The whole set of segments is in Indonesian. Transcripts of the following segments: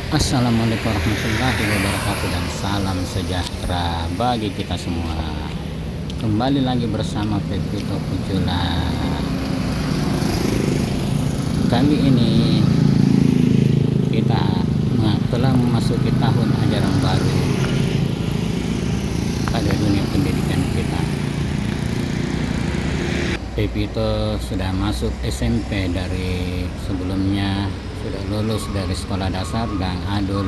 Assalamualaikum warahmatullahi wabarakatuh dan salam sejahtera bagi kita semua. Kembali lagi bersama Pepito Pucula. Kali ini kita telah memasuki tahun ajaran baru pada dunia pendidikan kita. Pepito sudah masuk SMP dari sebelumnya sudah lulus dari sekolah dasar, dan Adul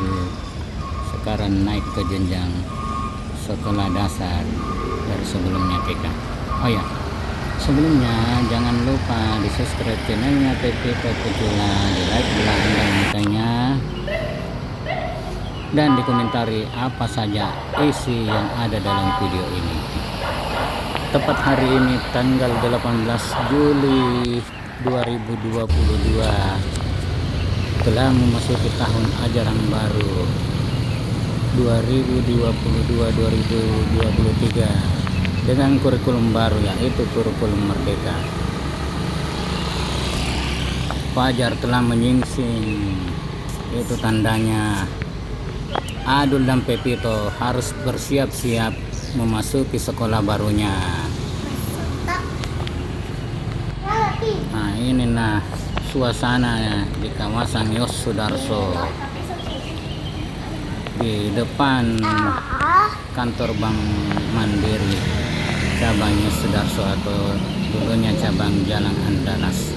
sekarang naik ke jenjang sekolah dasar dari sebelumnya TK. Oh ya, sebelumnya jangan lupa di subscribe channelnya Pepito Pucula, di like bila anda menyukainya, dan dikomentari apa saja isi yang ada dalam video ini. Tepat hari ini tanggal 18 Juli 2022 telah memasuki tahun ajaran baru 2022-2023 dengan kurikulum baru, yaitu kurikulum Merdeka. Fajar telah menyingsing, itu tandanya Adul dan Pepito harus bersiap-siap memasuki sekolah barunya. Nah, ini suasana di kawasan Yos Sudarso, di depan kantor Bank Mandiri cabang Yos Sudarso, atau dulunya cabang Jalan Andalas.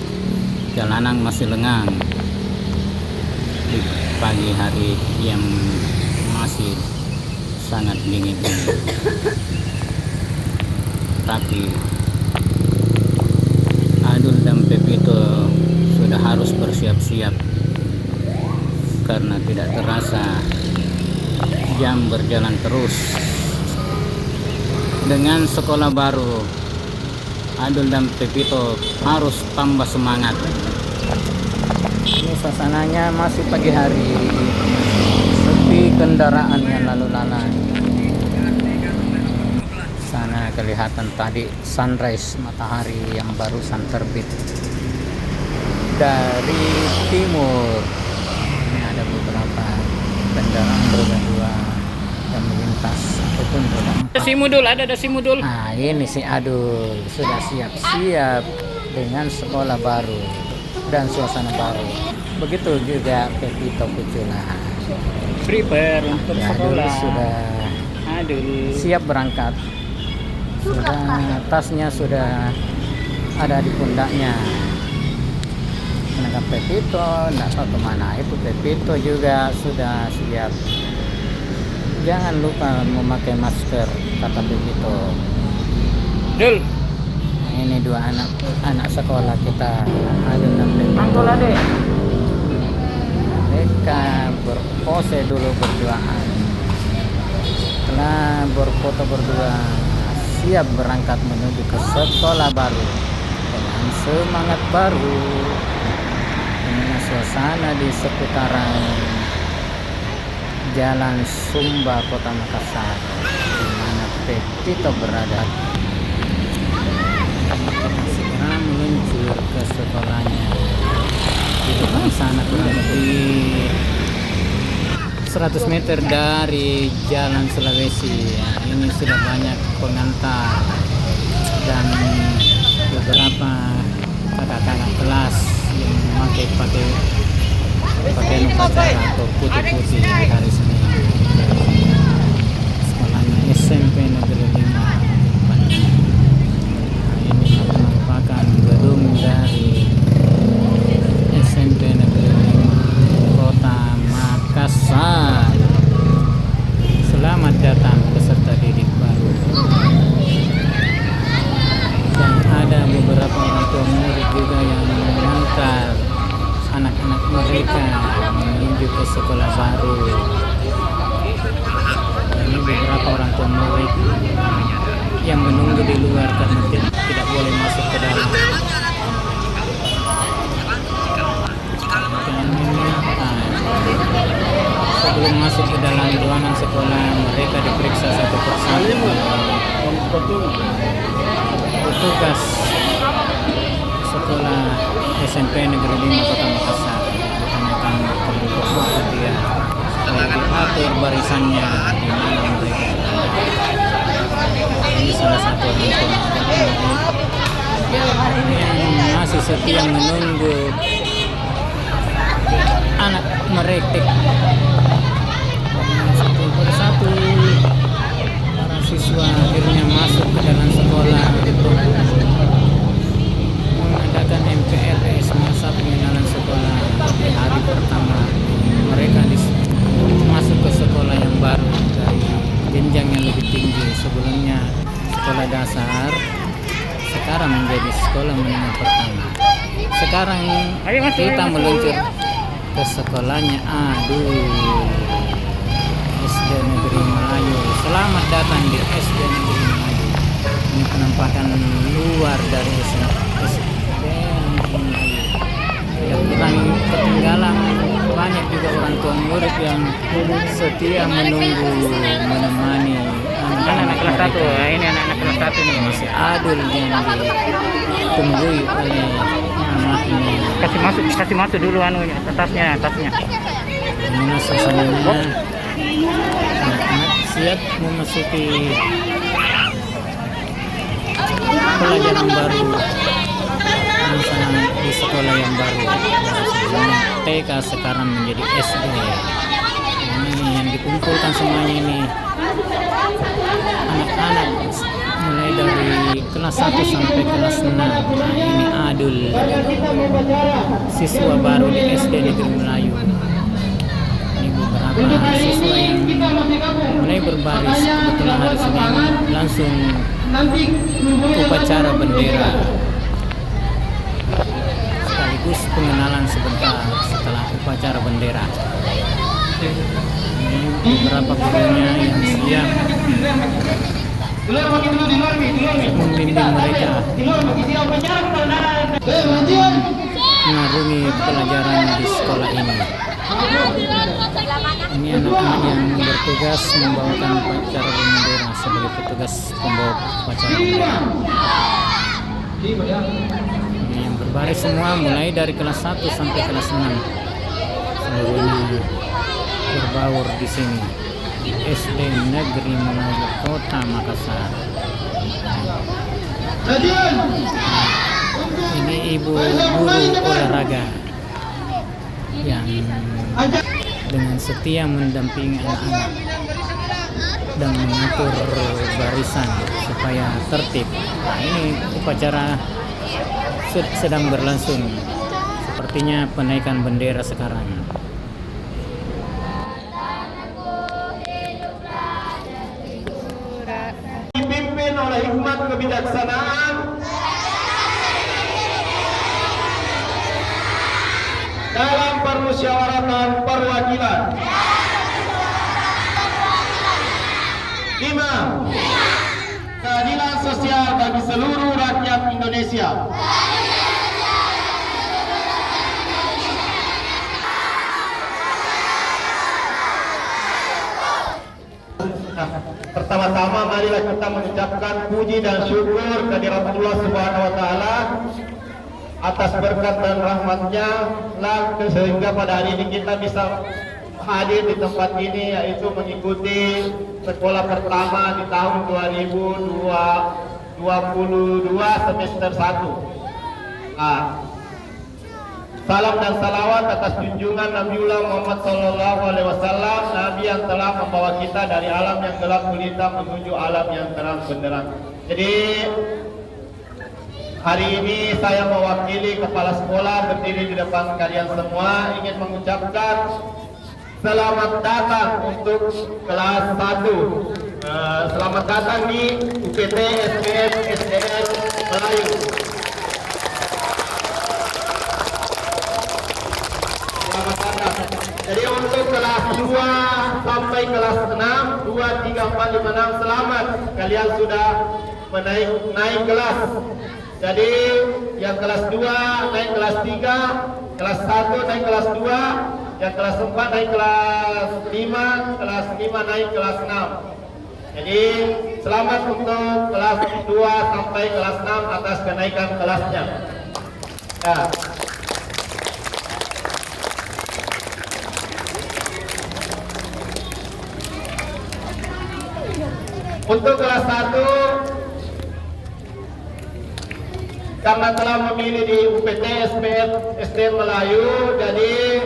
Jalanan masih lengang di pagi hari yang masih sangat dingin ini. Tapi Adul dan Pepito sudah harus bersiap-siap karena tidak terasa jam berjalan terus. Dengan sekolah baru, Adul dan Pepito harus tambah semangat. Ini suasananya masih pagi hari, sepi kendaraan yang lalu lalang. Sana kelihatan tadi sunrise, matahari yang barusan terbit dari timur. Ini ada beberapa kendaraan roda dua yang melintas ataupun roda empat. Ada si Mudul. Nah, ini si Adul sudah siap-siap dengan sekolah baru dan suasana baru. Begitu juga Pepito Pucula. Prepare untuk sekolah. Sudah siap berangkat. Tasnya sudah ada di pundaknya. Sedangkan Pepito tidak tahu kemana. Itu Pepito juga sudah siap. Jangan lupa memakai masker, kata Pepito. Dul, Nah, ini dua anak sekolah kita, Adul dan Pepito. Mereka berpose dulu berduaan. Setelah berfoto berdua, siap berangkat menuju ke sekolah baru dengan semangat baru. Ini suasana di seputaran Jalan Sumba, Kota Makassar, di mana Pepito berada. Kita segera meluncur ke sekolahnya. Di depan sana kurang lebih 100 meter dari Jalan Sulawesi. Ya, ini sudah banyak pengantar dan beberapa kakak-kakak kelas yang memakai pakaian upacara atau putih-putih di hari Senin. Sekolahnya SMP Negeri 5. Nah, ini merupakan gedung dari SMP Negeri 5 Kota Makassar. Selamat datang peserta didik baru. Dan ada beberapa orang tua murid juga yang mengantar anak-anak mereka menuju ke sekolah baru. Ini beberapa orang tua murid yang menunggu di luar karena tidak boleh masuk ke dalam. Sebelum masuk ke dalam ruangan sekolah, mereka diperiksa satu persatu petugas sekolah SMP Negeri 5 Kota Makassar. Ditanyakan kebutuhan dia mengatur barisannya di mana mereka berada. Ini salah satu orang tua yang masih setia menunggu anak mereka. Satu persatu para siswa akhirnya masuk ke dalam sekolah untuk mengadakan MPLS, masa pengenalan sekolah di hari pertama. Mereka masuk ke sekolah yang baru dari jenjang yang lebih tinggi. Sebelumnya sekolah dasar, sekarang menjadi sekolah menengah pertama. Sekarang kita meluncur ke sekolahnya SD Negeri Melayu. Selamat datang di SD Negeri Melayu. Ini penampakan luar dari SD Negeri Melayu. Tidak kurang ketinggalan, banyak juga orang tua murid yang setia menunggu, menemani Anak-anak kelas 1, ini anak-anak kelas 1 nih. masih adul yang ditunggui oleh anaknya. Kasih masuk dulu anunya, tasnya. Inilah suasananya. Anak-anak siap memasuki pelajaran baru di sekolah yang baru. Sebelumnya TK, sekarang menjadi SD. Ini yang dikumpulkan semuanya ini anak-anak mulai dari kelas 1 sampai kelas 6. Nah, ini adul siswa baru di SD Negeri Melayu. Ini beberapa siswa yang mulai berbaris. Kebetulan hari Senin langsung upacara bendera sekaligus pengenalan sebentar setelah upacara bendera. Ini beberapa gurunya yang siap membimbing mereka mengarungi pelajaran di sekolah ini. Ini anak-anak yang bertugas membawakan upacara bendera sebagai petugas pembawa upacara bendera. Ini yang berbaris semua mulai dari kelas 1 sampai kelas 6. Seluruhnya berbaur di sini di SD Negeri Melayu Kota Makassar. Ini ibu guru olahraga yang dengan setia mendampingi anak-anak dan mengatur barisan supaya tertib. Nah, ini upacara sedang berlangsung. Sepertinya penaikan bendera sekarang. Dipimpin oleh hikmat kebijaksanaan dalam permusyawaratan perwakilan. 5. Keadilan sosial bagi seluruh rakyat Indonesia. Pertama-tama marilah kita mengucapkan puji dan syukur kehadirat Allah Subhanahu wa taala atas berkat dan rahmatnya sehingga pada hari ini kita bisa hadir di tempat ini, yaitu mengikuti sekolah pertama di tahun 2022 semester 1. Salam dan salawat atas junjungan Nabiullah Muhammad SAW, Nabi yang telah membawa kita dari alam yang gelap gulita menuju alam yang terang benderang. Jadi hari ini saya mewakili kepala sekolah berdiri di depan kalian semua ingin mengucapkan selamat datang untuk kelas 1. Selamat datang di UPT SPM SDN Melayu. Selamat datang. Jadi untuk kelas 2 sampai kelas 6, 2, 3, 4, 5, 6, selamat. Kalian sudah naik kelas. Jadi yang kelas 2 naik kelas 3, kelas 1 naik kelas 2, yang kelas 4 naik kelas 5, kelas 5 naik kelas 6. Jadi selamat untuk kelas 2 sampai kelas 6 atas kenaikan kelasnya. Ya. Untuk kelas 1, karena telah memilih di UPT SPM SD Melayu, jadi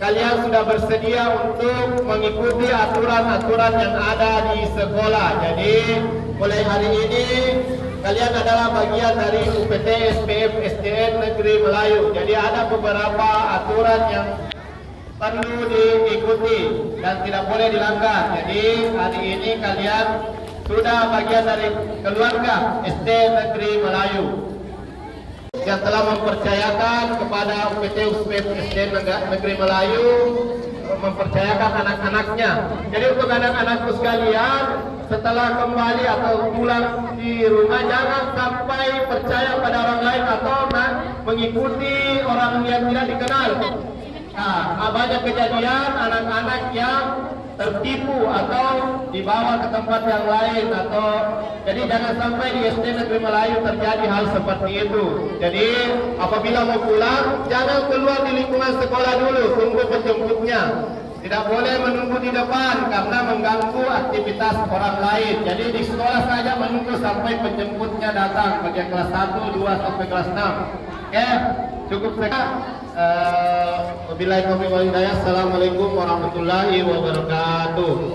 kalian sudah bersedia untuk mengikuti aturan-aturan yang ada di sekolah. Jadi mulai hari ini kalian adalah bagian dari UPT SPM SDN Negeri Melayu. Jadi ada beberapa aturan yang perlu diikuti dan tidak boleh dilanggar. Jadi hari ini kalian sudah bagian dari keluarga SD Negeri Melayu yang telah mempercayakan kepada UPT SPM SD Negeri Melayu, mempercayakan anak-anaknya. Jadi untuk anak-anakku sekalian, setelah kembali atau pulang di rumah, jangan sampai percaya pada orang lain atau mengikuti orang yang tidak dikenal. Nah, banyak kejadian anak-anak yang tertipu atau dibawa ke tempat yang lain, atau jadi jangan sampai di SD Negeri Melayu terjadi hal seperti itu. Jadi apabila mau pulang, jangan keluar di lingkungan sekolah dulu, tunggu penjemputnya. Tidak boleh menunggu di depan karena mengganggu aktivitas orang lain. Jadi di sekolah saja menunggu sampai penjemputnya datang, bagi kelas 1, 2 sampai kelas 6. Oke, cukup sekian. Wabillahi taufiq wal hidayah. Assalamualaikum warahmatullahi wabarakatuh.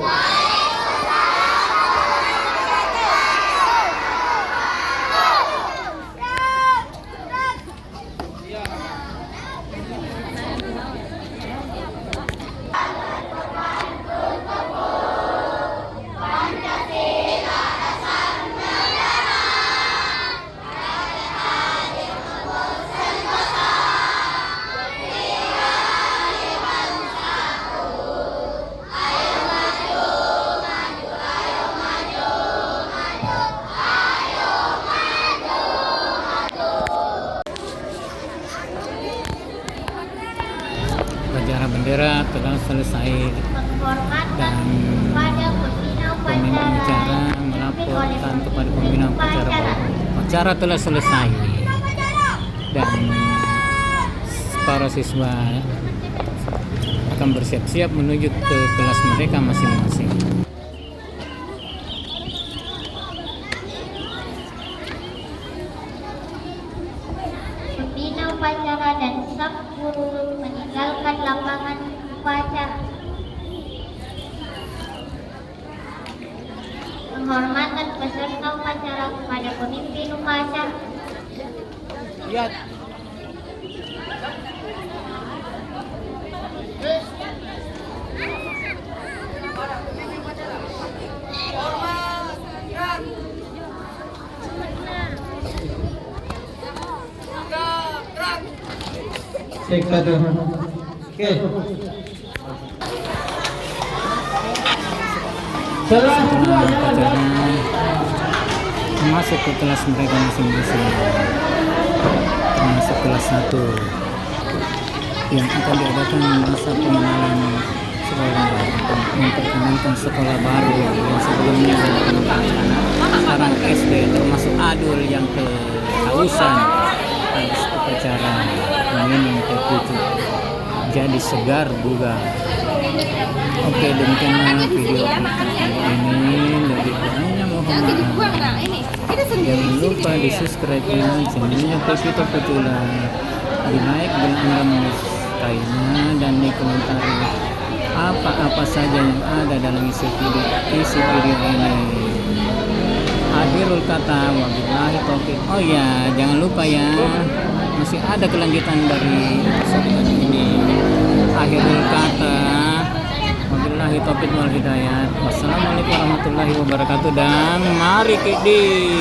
Upacara bendera telah selesai dan pemimpin acara melaporkan kepada pembina upacara bahwa acara telah selesai dan para siswa akan bersiap-siap menuju ke kelas mereka masing-masing. Pembina upacara dan staf guru meninggalkan lapangan upacara. Penghormatan peserta upacara kepada pemimpin upacara. Cek satu. Oke. Upacara masuk ke kelas mereka masing-masing, termasuk kelas 1 yang akan diadakan masa pengenalan sekolah, memperkenalkan sekolah baru yang sebelumnya sekarang SD, termasuk Adul yang kehausan habis upacara minum teh putih jadi segar bugar. Oke, demikianlah video ini. Lebih kurangnya mohon maaf. Jangan lupa di subscribe channelnya Pevito Petula, di like bila Anda menyukainya, dan di komentar apa-apa saja yang ada dalam isi video ini. Akhirul kata, wabillahi taufiq. Oh ya, jangan lupa ya, masih ada kelanjutan dari episode ini. Akhirul kata, wabillahi taufiq wal hidayah. Wassalamualaikum warahmatullahi wabarakatuh, dan mari kidi.